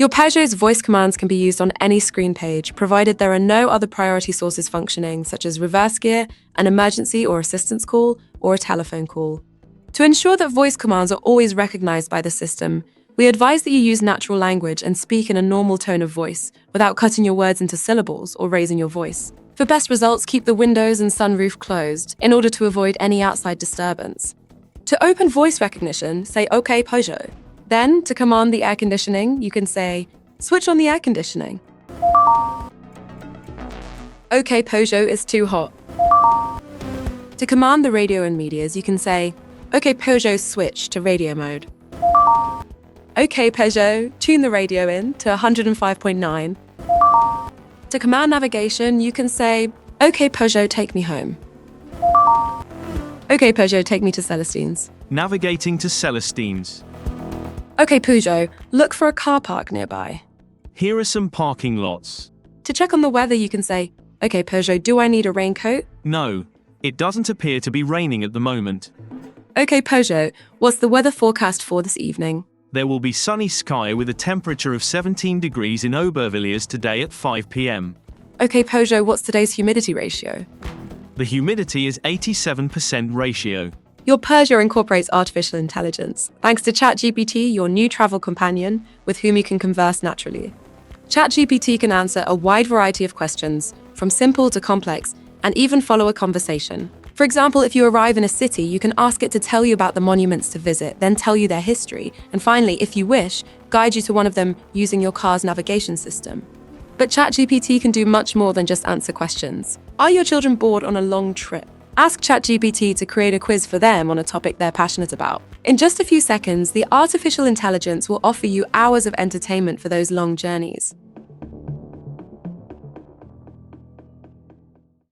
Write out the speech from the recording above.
Your Peugeot's voice commands can be used on any screen page, provided there are no other priority sources functioning, such as reverse gear, an emergency or assistance call, or a telephone call. To ensure that voice commands are always recognized by the system, we advise that you use natural language and speak in a normal tone of voice, without cutting your words into syllables or raising your voice. For best results, keep the windows and sunroof closed in order to avoid any outside disturbance. To open voice recognition, say "OK, Peugeot." Then, to command the air conditioning, you can say, "Switch on the air conditioning." "OK, Peugeot, it's too hot." To command the radio and medias, you can say, "OK, Peugeot, switch to radio mode." "OK, Peugeot, tune the radio in to 105.9. To command navigation, you can say, "OK, Peugeot, take me home." "OK, Peugeot, take me to Celestine's." Navigating to Celestine's. "OK, Peugeot, look for a car park nearby." Here are some parking lots. To check on the weather, you can say, "OK, Peugeot, do I need a raincoat?" No, it doesn't appear to be raining at the moment. "OK, Peugeot, what's the weather forecast for this evening?" There will be sunny sky with a temperature of 17 degrees in Aubervilliers today at 5 p.m. "OK, Peugeot, what's today's humidity ratio?" The humidity is 87% ratio. Your Peugeot incorporates artificial intelligence, thanks to ChatGPT, your new travel companion, with whom you can converse naturally. ChatGPT can answer a wide variety of questions, from simple to complex, and even follow a conversation. For example, if you arrive in a city, you can ask it to tell you about the monuments to visit, then tell you their history, and finally, if you wish, guide you to one of them using your car's navigation system. But ChatGPT can do much more than just answer questions. Are your children bored on a long trip? Ask ChatGPT to create a quiz for them on a topic they're passionate about. In just a few seconds, the artificial intelligence will offer you hours of entertainment for those long journeys.